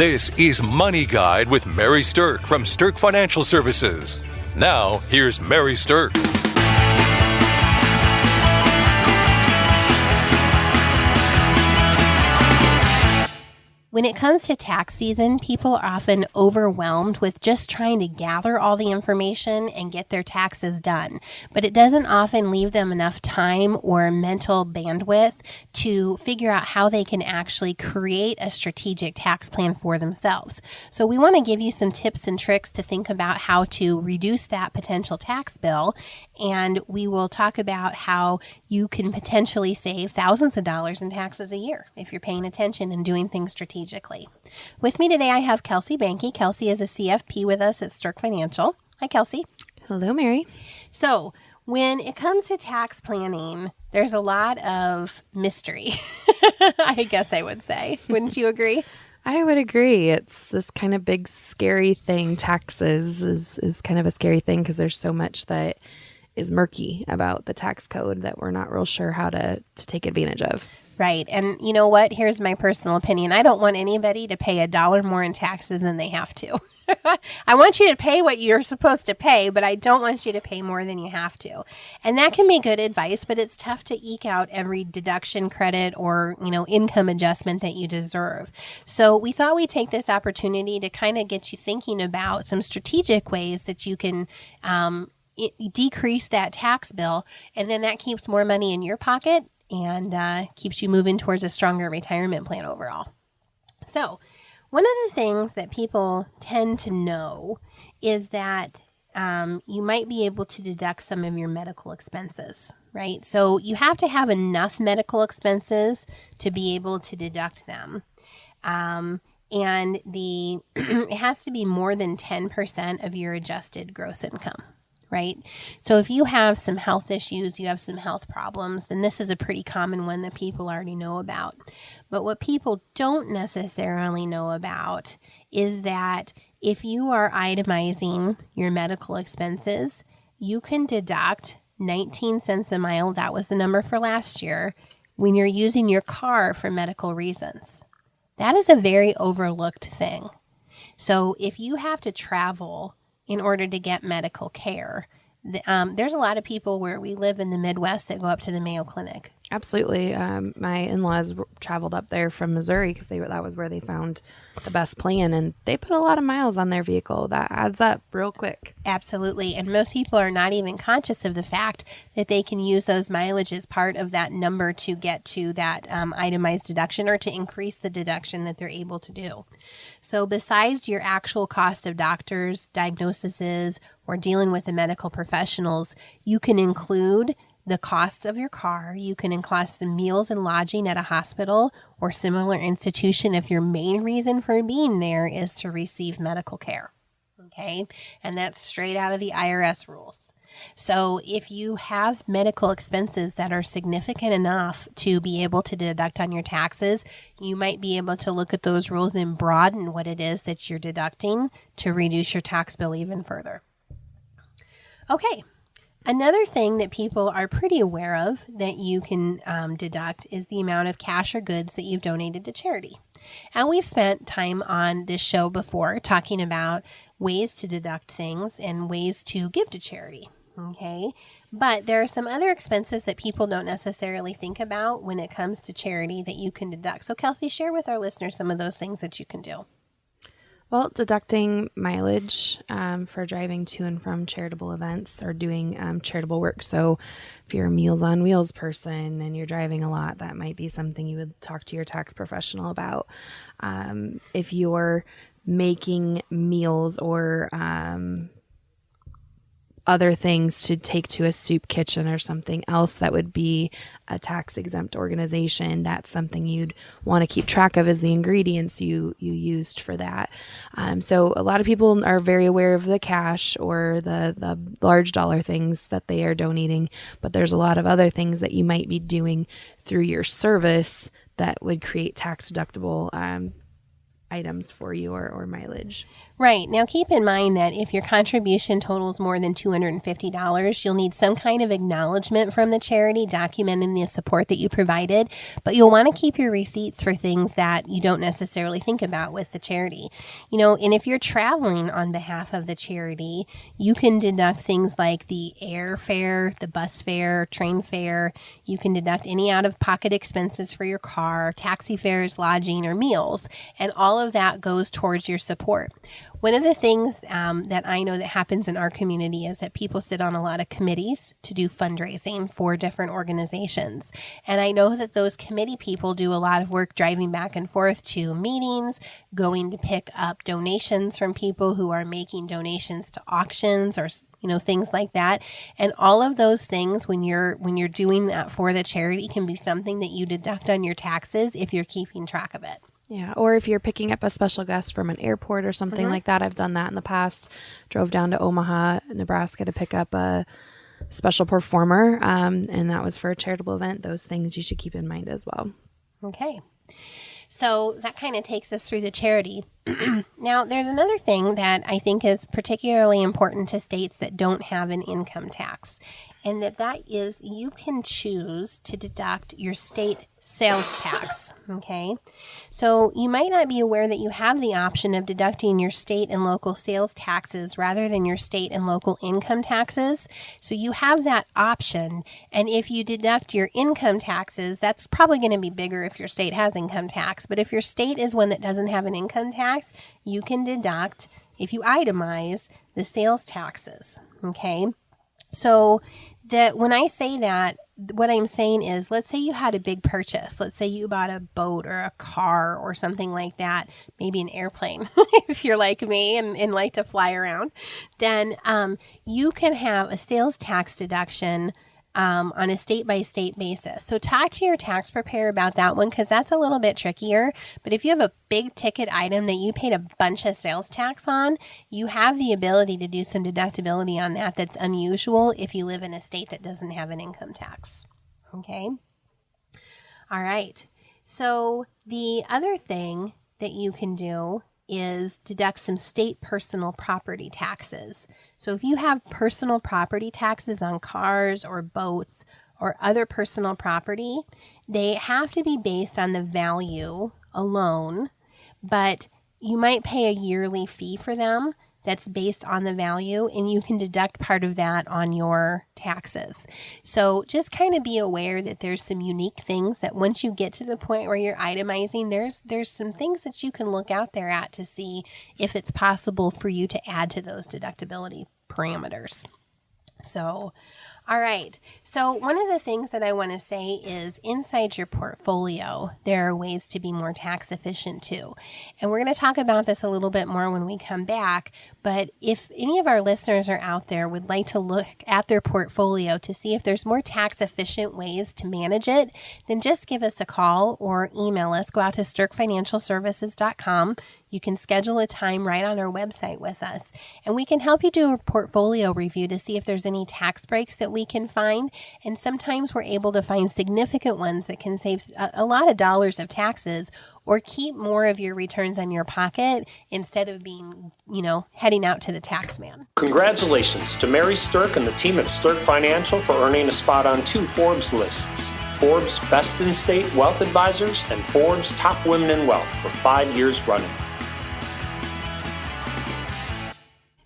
This is Money Guide with Mary Sterk from Sterk Financial Services. Now, here's Mary Sterk. When it comes to tax season, people are often overwhelmed with just trying to gather all the information and get their taxes done. But it doesn't often leave them enough time or mental bandwidth to figure out how they can actually create a strategic tax plan for themselves. So we want to give you some tips and tricks to think about how to reduce that potential tax bill. And we will talk about how you can potentially save thousands of dollars in taxes a year if you're paying attention and doing things strategically. With me today, I have Kelsey Bankey. Kelsey is a CFP with us at Sterk Financial. Hi, Kelsey. Hello, Mary. So when it comes to tax planning, there's a lot of mystery, I guess I would say. Wouldn't you agree? I would agree. It's this kind of big, scary thing. Taxes is kind of a scary thing because there's so much that is murky about the tax code that we're not real sure how to take advantage of. Right. And you know what? Here's my personal opinion. I don't want anybody to pay $1 more in taxes than they have to. I want you to pay what you're supposed to pay, but I don't want you to pay more than you have to. And that can be good advice, but it's tough to eke out every deduction, credit, or, income adjustment that you deserve. So we thought we'd take this opportunity to kind of get you thinking about some strategic ways that you can decrease that tax bill, and then that keeps more money in your pocket and keeps you moving towards a stronger retirement plan overall. So one of the things that people tend to know is that you might be able to deduct some of your medical expenses, right? So you have to have enough medical expenses to be able to deduct them. And it has to be more than 10% of your adjusted gross income. Right? So if you have some health issues, you have some health problems, then this is a pretty common one that people already know about. But what people don't necessarily know about is that if you are itemizing your medical expenses, you can deduct 19 cents a mile, that was the number for last year, when you're using your car for medical reasons. That is a very overlooked thing. So if you have to travel in order to get medical care, there's a lot of people where we live in the Midwest that go up to the Mayo Clinic. Absolutely. My in-laws traveled up there from Missouri because that was where they found the best plan, and they put a lot of miles on their vehicle. That adds up real quick. Absolutely. And most people are not even conscious of the fact that they can use those mileage as part of that number to get to that itemized deduction or to increase the deduction that they're able to do. So besides your actual cost of doctors, diagnoses, or dealing with the medical professionals, you can include the cost of your car. You can include the meals and lodging at a hospital or similar institution if your main reason for being there is to receive medical care. Okay? And that's straight out of the IRS rules. So if you have medical expenses that are significant enough to be able to deduct on your taxes, you might be able to look at those rules and broaden what it is that you're deducting to reduce your tax bill even further. Okay. Another thing that people are pretty aware of that you can deduct is the amount of cash or goods that you've donated to charity. And we've spent time on this show before talking about ways to deduct things and ways to give to charity. Okay, but there are some other expenses that people don't necessarily think about when it comes to charity that you can deduct. So Kelsey, share with our listeners some of those things that you can do. Well, deducting mileage for driving to and from charitable events or doing charitable work. So if you're a Meals on Wheels person and you're driving a lot, that might be something you would talk to your tax professional about. If you're making meals or other things to take to a soup kitchen or something else that would be a tax exempt organization, that's something you'd want to keep track of as the ingredients you used for that. So a lot of people are very aware of the cash or the large dollar things that they are donating, but there's a lot of other things that you might be doing through your service that would create tax deductible items for you or mileage. Right. Now, keep in mind that if your contribution totals more than $250, you'll need some kind of acknowledgement from the charity documenting the support that you provided, but you'll want to keep your receipts for things that you don't necessarily think about with the charity. And if you're traveling on behalf of the charity, you can deduct things like the airfare, the bus fare, train fare. You can deduct any out-of-pocket expenses for your car, taxi fares, lodging, or meals, and all of that goes towards your support. One of the things that I know that happens in our community is that people sit on a lot of committees to do fundraising for different organizations. And I know that those committee people do a lot of work driving back and forth to meetings, going to pick up donations from people who are making donations to auctions or things like that. And all of those things, when you're doing that for the charity, can be something that you deduct on your taxes if you're keeping track of it. Yeah, or if you're picking up a special guest from an airport or something like that. I've done that in the past. Drove down to Omaha, Nebraska to pick up a special performer, and that was for a charitable event. Those things you should keep in mind as well. Okay. So that kind of takes us through the charity. Now, there's another thing that I think is particularly important to states that don't have an income tax, and that is you can choose to deduct your state sales tax, okay? So you might not be aware that you have the option of deducting your state and local sales taxes rather than your state and local income taxes. So you have that option, and if you deduct your income taxes, that's probably going to be bigger if your state has income tax, but if your state is one that doesn't have an income tax, you can deduct, if you itemize, the sales taxes, okay? So when I say that, what I'm saying is, let's say you had a big purchase. Let's say you bought a boat or a car or something like that, maybe an airplane, if you're like me and like to fly around, then you can have a sales tax deduction on a state-by-state basis. So talk to your tax preparer about that one because that's a little bit trickier. But if you have a big ticket item that you paid a bunch of sales tax on, you have the ability to do some deductibility on that that's unusual if you live in a state that doesn't have an income tax. Okay? All right. So the other thing that you can do is deduct some state personal property taxes. So if you have personal property taxes on cars or boats or other personal property, they have to be based on the value alone, but you might pay a yearly fee for them that's based on the value, and you can deduct part of that on your taxes. So just kind of be aware that there's some unique things that once you get to the point where you're itemizing, there's some things that you can look out there at to see if it's possible for you to add to those deductibility parameters. So, all right. So one of the things that I want to say is inside your portfolio, there are ways to be more tax efficient too. And we're going to talk about this a little bit more when we come back. But if any of our listeners are out there would like to look at their portfolio to see if there's more tax efficient ways to manage it, then just give us a call or email us. Go out to sterkfinancialservices.com. You can schedule a time right on our website with us, and we can help you do a portfolio review to see if there's any tax breaks that we can find. And sometimes we're able to find significant ones that can save a lot of dollars of taxes or keep more of your returns in your pocket instead of being, heading out to the tax man. Congratulations to Mary Sterk and the team at Sterk Financial for earning a spot on 2 Forbes lists, Forbes Best in State Wealth Advisors and Forbes Top Women in Wealth for 5 years running.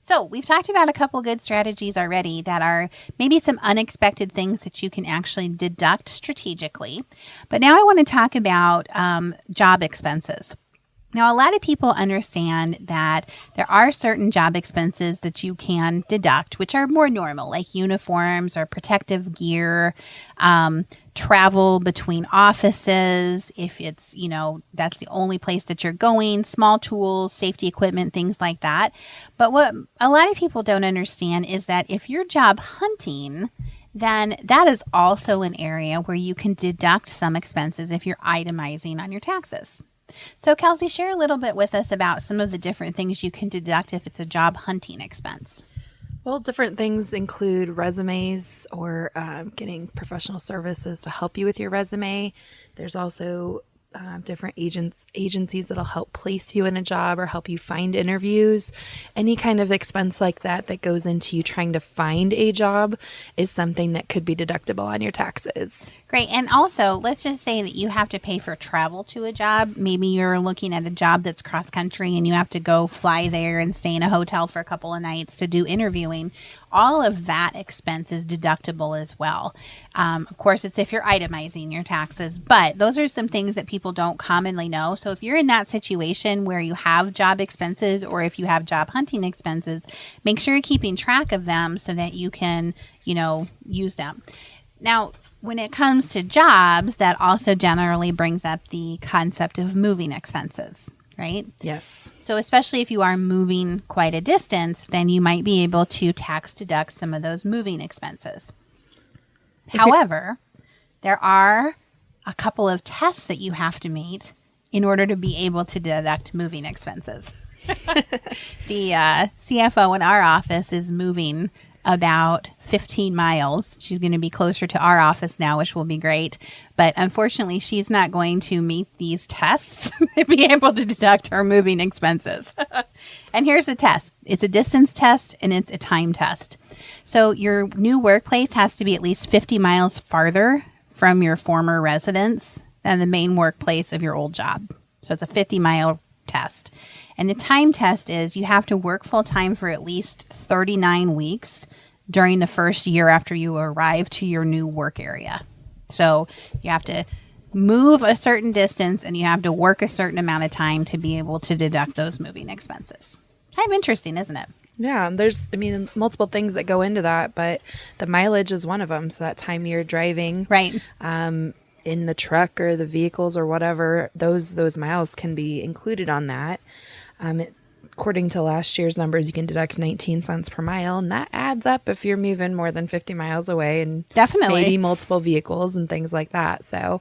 So we've talked about a couple good strategies already that are maybe some unexpected things that you can actually deduct strategically. But now I want to talk about job expenses. Now, a lot of people understand that there are certain job expenses that you can deduct, which are more normal, like uniforms or protective gear, travel between offices, if it's, that's the only place that you're going, small tools, safety equipment, things like that. But what a lot of people don't understand is that if you're job hunting, then that is also an area where you can deduct some expenses if you're itemizing on your taxes. So Kelsey, share a little bit with us about some of the different things you can deduct if it's a job hunting expense. Well, different things include resumes or getting professional services to help you with your resume. There's also different agencies that'll help place you in a job or help you find interviews. Any kind of expense like that goes into you trying to find a job is something that could be deductible on your taxes. Great. And also, let's just say that you have to pay for travel to a job. Maybe you're looking at a job that's cross country and you have to go fly there and stay in a hotel for a couple of nights to do interviewing. All of that expense is deductible as well. Of course, it's if you're itemizing your taxes, but those are some things that people don't commonly know. So if you're in that situation where you have job expenses or if you have job hunting expenses, make sure you're keeping track of them so that you can, use them. Now, when it comes to jobs, that also generally brings up the concept of moving expenses. Right? Yes. So especially if you are moving quite a distance, then you might be able to tax deduct some of those moving expenses. However, there are a couple of tests that you have to meet in order to be able to deduct moving expenses. The CFO in our office is moving about 15 miles. She's going to be closer to our office now, which will be great. But unfortunately, she's not going to meet these tests to be able to deduct her moving expenses. And here's the test. It's a distance test and it's a time test. So your new workplace has to be at least 50 miles farther from your former residence than the main workplace of your old job. So it's a 50-mile test. And the time test is you have to work full time for at least 39 weeks during the first year after you arrive to your new work area. So you have to move a certain distance and you have to work a certain amount of time to be able to deduct those moving expenses. Kind of interesting, isn't it? Yeah, there's, multiple things that go into that, but the mileage is one of them. So that time you're driving, right, in the truck or the vehicles or whatever, those miles can be included on that. According to last year's numbers, you can deduct 19 cents per mile, and that adds up if you're moving more than 50 miles away and definitely maybe multiple vehicles and things like that. So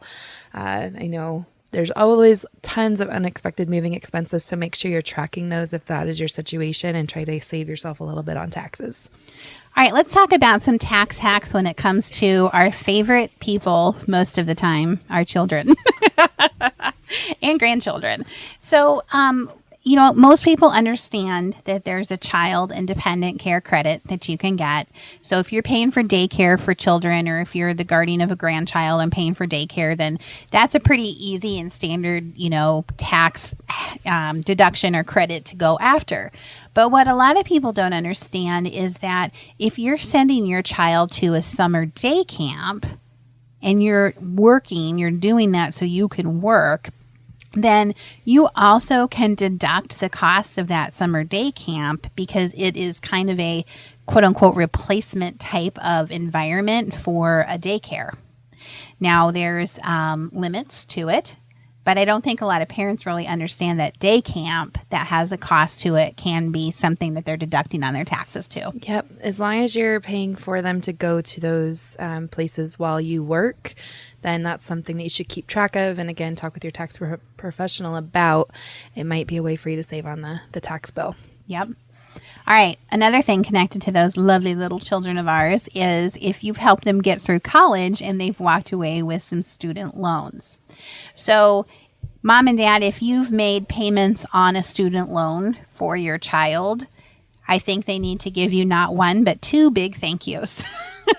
I know there's always tons of unexpected moving expenses, so make sure you're tracking those if that is your situation and try to save yourself a little bit on taxes. All right, let's talk about some tax hacks when it comes to our favorite people most of the time, our children and grandchildren. So, most people understand that there's a child independent care credit that you can get. So if you're paying for daycare for children or if you're the guardian of a grandchild and paying for daycare, then that's a pretty easy and standard, tax deduction or credit to go after. But what a lot of people don't understand is that if you're sending your child to a summer day camp and you're doing that so you can work, then you also can deduct the cost of that summer day camp because it is kind of a quote unquote replacement type of environment for a daycare. Now there's limits to it, but I don't think a lot of parents really understand that day camp that has a cost to it can be something that they're deducting on their taxes too. Yep. As long as you're paying for them to go to those places while you work, then that's something that you should keep track of. And again, talk with your tax professional about. It might be a way for you to save on the tax bill. Yep. All right. Another thing connected to those lovely little children of ours is if you've helped them get through college and they've walked away with some student loans. So mom and dad, if you've made payments on a student loan for your child, I think they need to give you not one, but two big thank yous.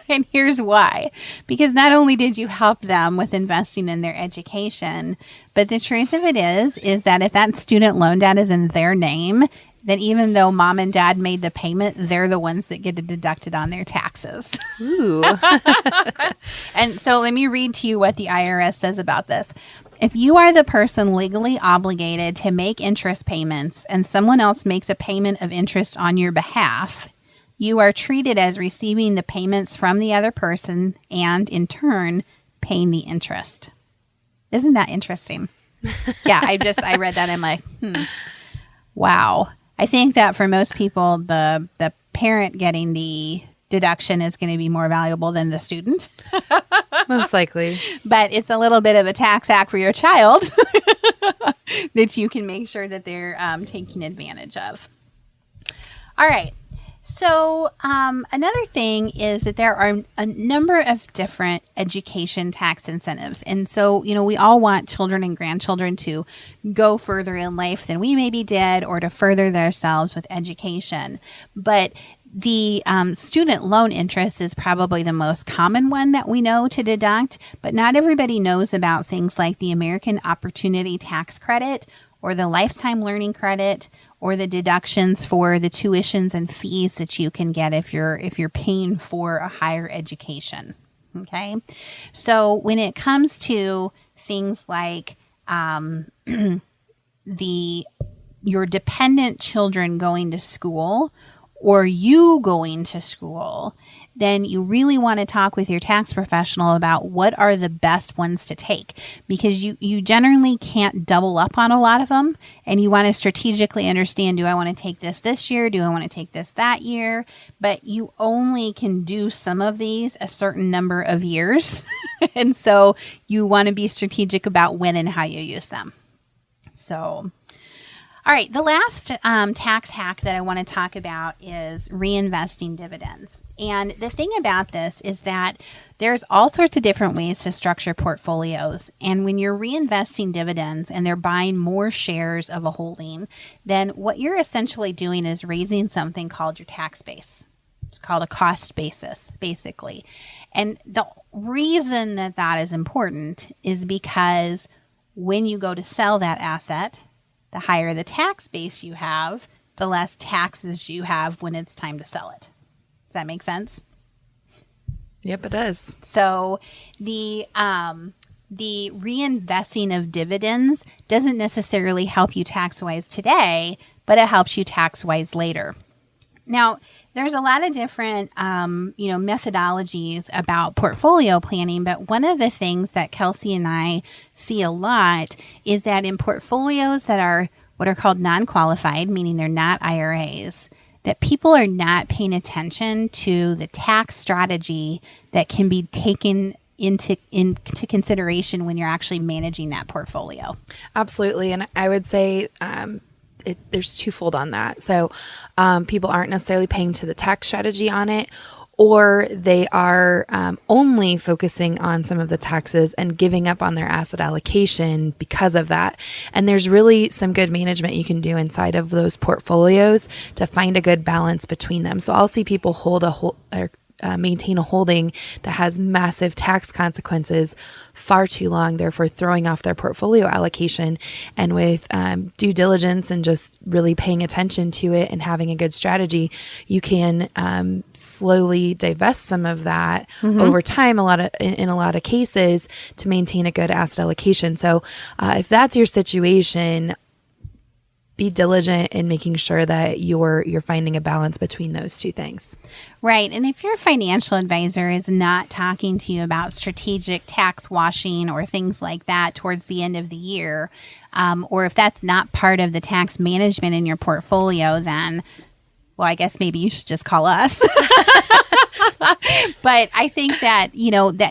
And here's why. Because not only did you help them with investing in their education, but the truth of it is that if that student loan debt is in their name, then even though mom and dad made the payment, they're the ones that get it deducted on their taxes. Ooh. And so let me read to you what the IRS says about this. If you are the person legally obligated to make interest payments and someone else makes a payment of interest on your behalf, you are treated as receiving the payments from the other person and, in turn, paying the interest. Isn't that interesting? Yeah, I read that and I'm like, wow. I think that for most people, the parent getting the deduction is going to be more valuable than the student. Most likely. But it's a little bit of a tax hack for your child that you can make sure that they're taking advantage of. All right. So another thing is that there are a number of different education tax incentives. And so, we all want children and grandchildren to go further in life than we maybe did, or to further themselves with education. But the student loan interest is probably the most common one that we know to deduct, but not everybody knows about things like the American Opportunity Tax Credit, or the Lifetime Learning Credit, or the deductions for the tuitions and fees that you can get if you're paying for a higher education. Okay, so when it comes to things like your dependent children going to school, or you going to school, then you really want to talk with your tax professional about what are the best ones to take, because you generally can't double up on a lot of them, and you want to strategically understand, do I want to take this year? Do I want to take this that year? But you only can do some of these a certain number of years. And so you want to be strategic about when and how you use them. So, all right, the last tax hack that I want to talk about is reinvesting dividends. And the thing about this is that there's all sorts of different ways to structure portfolios. And when you're reinvesting dividends and they're buying more shares of a holding, then what you're essentially doing is raising something called your tax base. It's called a cost basis, basically. And the reason that that is important is because when you go to sell that asset, the higher the tax base you have, the less taxes you have when it's time to sell it. Does that make sense? Yep, it does. So the reinvesting of dividends doesn't necessarily help you tax-wise today, but it helps you tax-wise later. Now, there's a lot of different, methodologies about portfolio planning, but one of the things that Kelsey and I see a lot is that in portfolios that are what are called non-qualified, meaning they're not IRAs, that people are not paying attention to the tax strategy that can be taken into consideration when you're actually managing that portfolio. Absolutely. And I would say there's twofold on that. So people aren't necessarily paying to the tax strategy on it, or they are only focusing on some of the taxes and giving up on their asset allocation because of that. And there's really some good management you can do inside of those portfolios to find a good balance between them. So I'll see people maintain a holding that has massive tax consequences far too long, therefore throwing off their portfolio allocation. And with due diligence and just really paying attention to it and having a good strategy, you can slowly divest some of that over time, in a lot of cases, to maintain a good asset allocation. So if that's your situation, be diligent in making sure that you're finding a balance between those two things. Right. And if your financial advisor is not talking to you about strategic tax washing or things like that towards the end of the year, or if that's not part of the tax management in your portfolio, then, well, I guess maybe you should just call us. But I think that,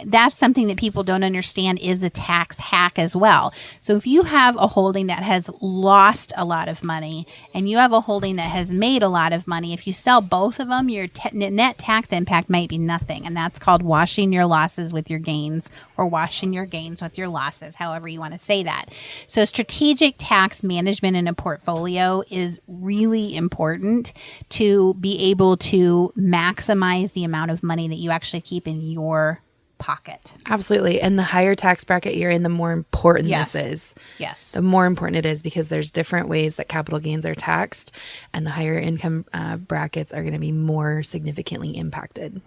that's something that people don't understand is a tax hack as well. So if you have a holding that has lost a lot of money and you have a holding that has made a lot of money, if you sell both of them, your net tax impact might be nothing. And that's called washing your losses with your gains, or washing your gains with your losses, however you want to say that. So strategic tax management in a portfolio is really important to be able to maximize the amount of money that you actually keep in your pocket. Absolutely. And the higher tax bracket you're in, the more important this is. Yes. The more important it is, because there's different ways that capital gains are taxed, and the higher income brackets are going to be more significantly impacted.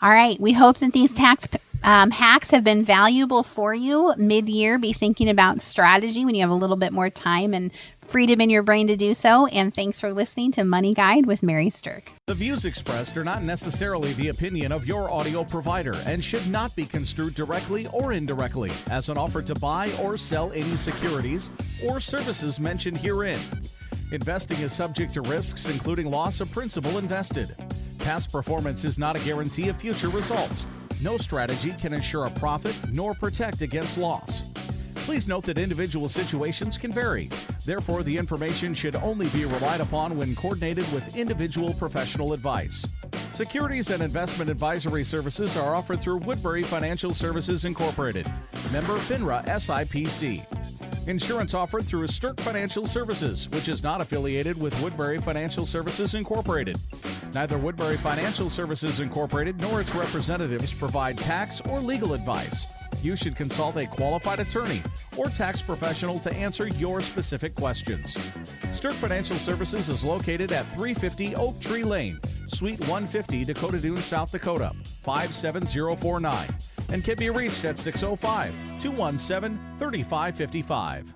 All right. We hope that these tax hacks have been valuable for you. Mid-year, be thinking about strategy when you have a little bit more time and freedom in your brain to do so. And thanks for listening to Money Guide with Mary Sterk. The views expressed are not necessarily the opinion of your audio provider and should not be construed directly or indirectly as an offer to buy or sell any securities or services mentioned herein. Investing is subject to risks, including loss of principal invested. Past performance is not a guarantee of future results. No strategy can ensure a profit nor protect against loss. Please note that individual situations can vary. Therefore, the information should only be relied upon when coordinated with individual professional advice. Securities and investment advisory services are offered through Woodbury Financial Services Incorporated, member FINRA SIPC. Insurance offered through Sterk Financial Services, which is not affiliated with Woodbury Financial Services Incorporated. Neither Woodbury Financial Services Incorporated nor its representatives provide tax or legal advice. You should consult a qualified attorney or tax professional to answer your specific questions. Sterk Financial Services is located at 350 Oak Tree Lane, Suite 150, Dakota Dunes, South Dakota, 57049, and can be reached at 605-217-3555.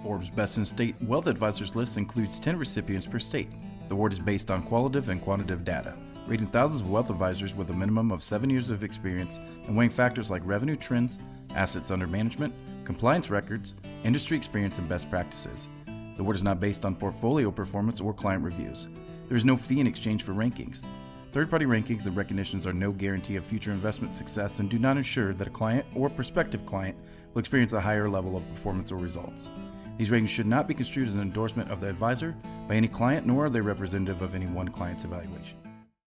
Forbes' Best in State Wealth Advisors list includes 10 recipients per state. The award is based on qualitative and quantitative data, rating thousands of wealth advisors with a minimum of 7 years of experience and weighing factors like revenue trends, assets under management, compliance records, industry experience, and best practices. The award is not based on portfolio performance or client reviews. There is no fee in exchange for rankings. Third-party rankings and recognitions are no guarantee of future investment success and do not ensure that a client or prospective client will experience a higher level of performance or results. These ratings should not be construed as an endorsement of the advisor by any client, nor are they representative of any one client's evaluation.